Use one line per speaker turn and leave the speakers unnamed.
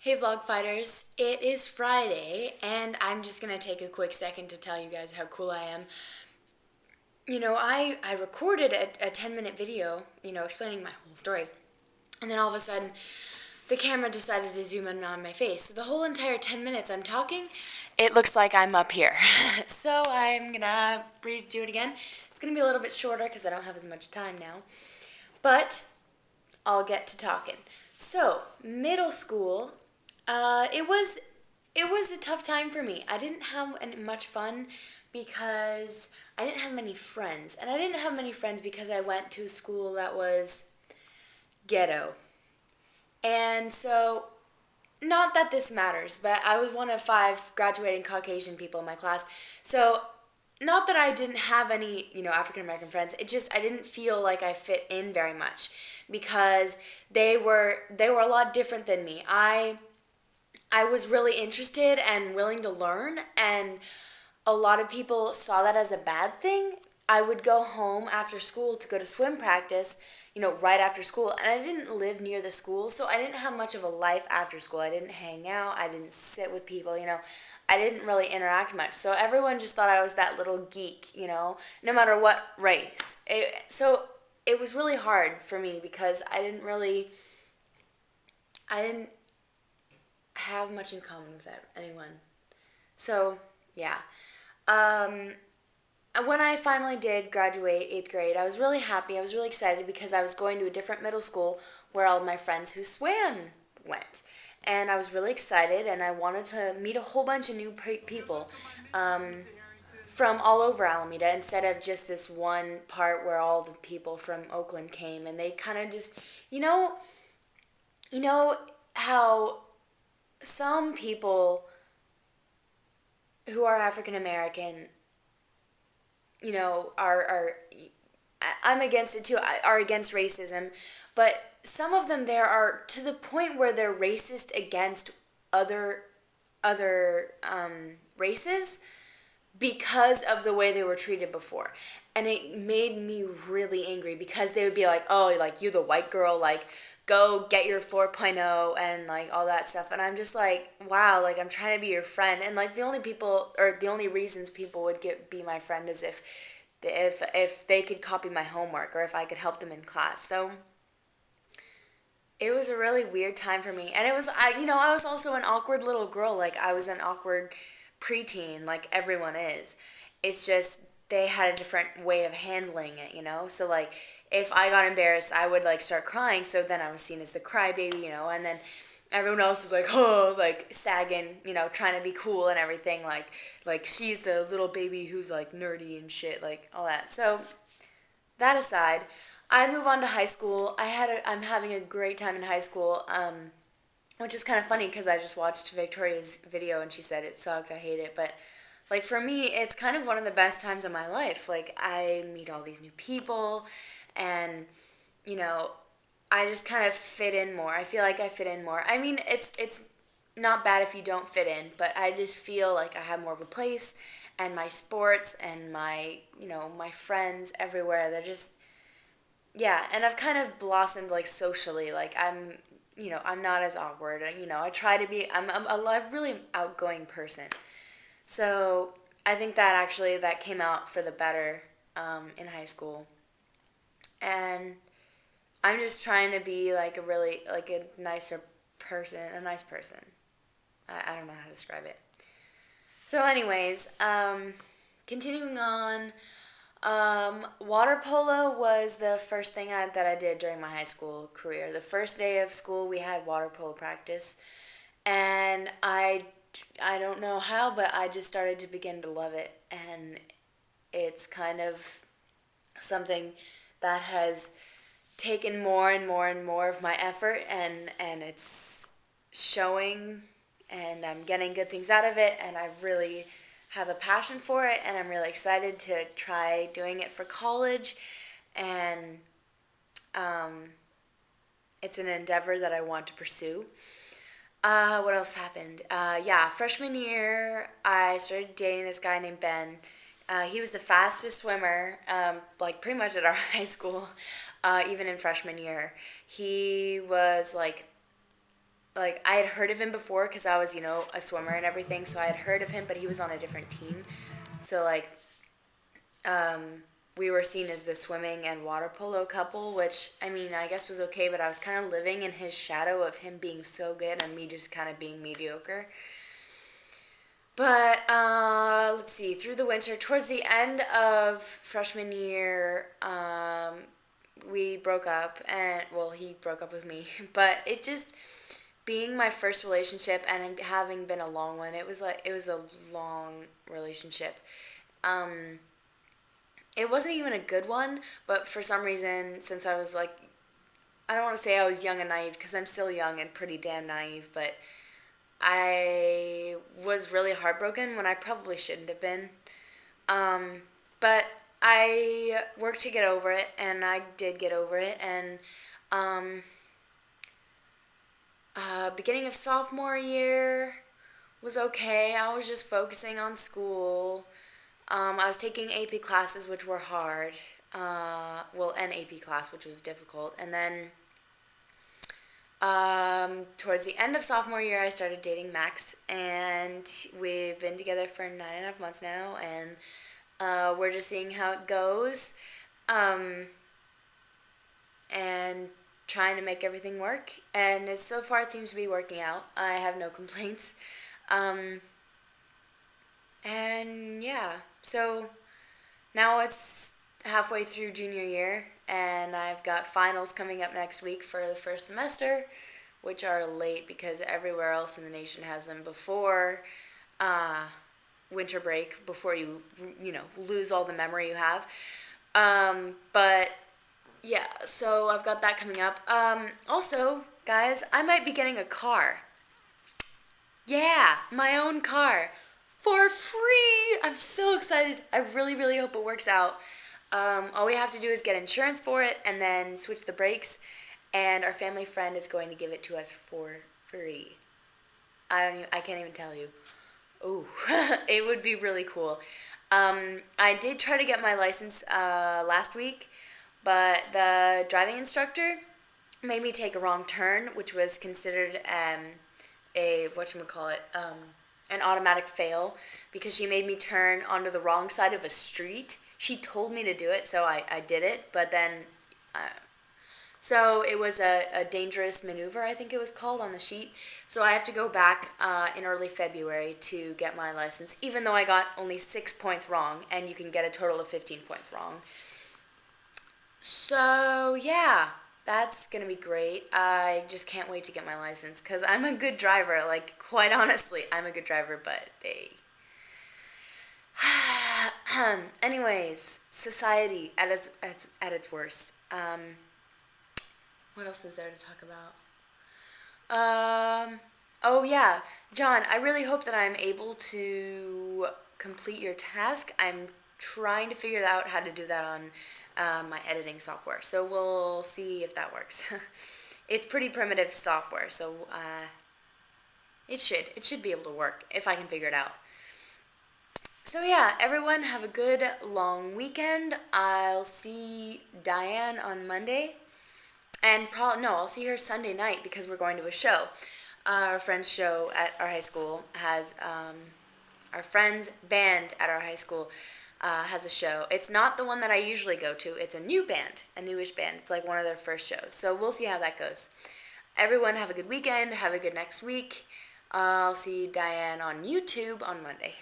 Hey vlog fighters, it is Friday and I'm just gonna take a quick second to tell you guys how cool I am. I recorded a 10-minute video, explaining my whole story. And then all of a sudden, the camera decided to zoom in on my face. So the whole entire 10 minutes I'm talking, it looks like I'm up here. So I'm gonna redo it again. It's gonna be a little bit shorter because I don't have as much time now. But I'll get to talking. So, middle school, it was a tough time for me. I didn't have much fun because I didn't have many friends, and I didn't have many friends because I went to a school that was ghetto. And so, not that this matters, but I was one of 5 graduating Caucasian people in my class. So, not that I didn't have any, African American friends. It just I didn't feel like I fit in very much because they were a lot different than me. I was really interested and willing to learn, and a lot of people saw that as a bad thing. I would go home after school to go to swim practice, right after school, and I didn't live near the school, so I didn't have much of a life after school. I didn't hang out, I didn't sit with people. I didn't really interact much. So everyone just thought I was that little geek, no matter what race. So it was really hard for me because I didn't have much in common with anyone. So, yeah. Um, when I finally did graduate 8th grade, I was really happy. I was really excited because I was going to a different middle school where all of my friends who swam went. And I was really excited, and I wanted to meet a whole bunch of new people from all over Alameda instead of just this one part where all the people from Oakland came. And they kind of just, you know how some people who are African American, are I'm against it too. Are against racism, but some of them there are to the point where they're racist against other races because of the way they were treated before. And it made me really angry because they would be like, "Oh, like you the white girl, like go get your 4.0 and like all that stuff." And I'm just like, "Wow, like I'm trying to be your friend." And like the only people or the only reasons people would get be my friend is if they could copy my homework or if I could help them in class. So, it was a really weird time for me. And I was also an awkward little girl. Like, I was an awkward preteen, like everyone is. It's just they had a different way of handling it. So, like, if I got embarrassed, I would, like, start crying. So then I was seen as the crybaby. And then everyone else is like, oh, like, sagging, trying to be cool and everything. Like she's the little baby who's, like, nerdy and shit, like, all that. So, that aside, I move on to high school. I'm having a great time in high school, which is kind of funny because I just watched Victoria's video and she said it sucked. I hate it, but like for me, it's kind of one of the best times of my life. Like I meet all these new people, and you know, I just kind of fit in more. I feel like I fit in more. I mean, it's not bad if you don't fit in, but I just feel like I have more of a place, and my sports and my friends everywhere. They're just yeah, and I've kind of blossomed like socially. Like I'm not as awkward. I try to be. I'm a really outgoing person. So I think that actually that came out for the better in high school, and I'm just trying to be like a nicer person, a nice person. I don't know how to describe it. So, anyways, continuing on. Water polo was the first thing that I did during my high school career. The first day of school, we had water polo practice, and I don't know how, but I just started to begin to love it, and it's kind of something that has taken more and more and more of my effort, and it's showing, and I'm getting good things out of it, and I really have a passion for it, and I'm really excited to try doing it for college, and um, it's an endeavor that I want to pursue. What else happened? Yeah, freshman year, I started dating this guy named Ben. He was the fastest swimmer, like pretty much at our high school, even in freshman year. He was like like I had heard of him before because I was, a swimmer and everything. So I had heard of him, but he was on a different team. So like, um, we were seen as the swimming and water polo couple, which I mean, I guess was okay. But I was kind of living in his shadow of him being so good and me just kind of being mediocre. But let's see, through the winter, towards the end of freshman year, we broke up, and well, he broke up with me. But it just being my first relationship and having been a long one, it was a long relationship. Um, it wasn't even a good one, but for some reason, since I was like, I don't want to say I was young and naive because I'm still young and pretty damn naive, but I was really heartbroken when I probably shouldn't have been. Um, but I worked to get over it, and I did get over it. And um, beginning of sophomore year was okay. I was just focusing on school. I was taking AP classes, which were hard. Well, an AP class, which was difficult. And then towards the end of sophomore year, I started dating Max, and we've been together for 9.5 months now, and we're just seeing how it goes, um, and trying to make everything work. And so far, it seems to be working out. I have no complaints. Um, and yeah, so now it's halfway through junior year, and I've got finals coming up next week for the first semester, which are late because everywhere else in the nation has them before uh, winter break, before you lose all the memory you have. But yeah, so I've got that coming up. Also, guys, I might be getting a car. Yeah, my own car for free. I'm so excited. I really, really hope it works out. All we have to do is get insurance for it and then switch the brakes, and our family friend is going to give it to us for free. I can't even tell you. Ooh, it would be really cool. I did try to get my license last week, but the driving instructor made me take a wrong turn, which was considered a whatchamacallit, an automatic fail because she made me turn onto the wrong side of a street. She told me to do it, so I did it, but then uh, so it was a dangerous maneuver, I think it was called on the sheet. So I have to go back in early February to get my license, even though I got only 6 points wrong, and you can get a total of 15 points wrong. So yeah, that's gonna be great. I just can't wait to get my license because I'm a good driver. Like, quite honestly, I'm a good driver, but they. Anyways, society at its worst. What else is there to talk about? Oh yeah, John, I really hope that I'm able to complete your task. I'm trying to figure out how to do that on my editing software. So we'll see if that works. It's pretty primitive software, so it should be able to work if I can figure it out. So yeah, everyone have a good long weekend. I'll see Diane on Monday. And probably no, I'll see her Sunday night because we're going to a show. Our friend's show at our high school has our friend's band at our high school has a show. It's not the one that I usually go to. It's a new band, a newish band. It's like one of their first shows. So we'll see how that goes. Everyone have a good weekend. Have a good next week. I'll see Diane on YouTube on Monday.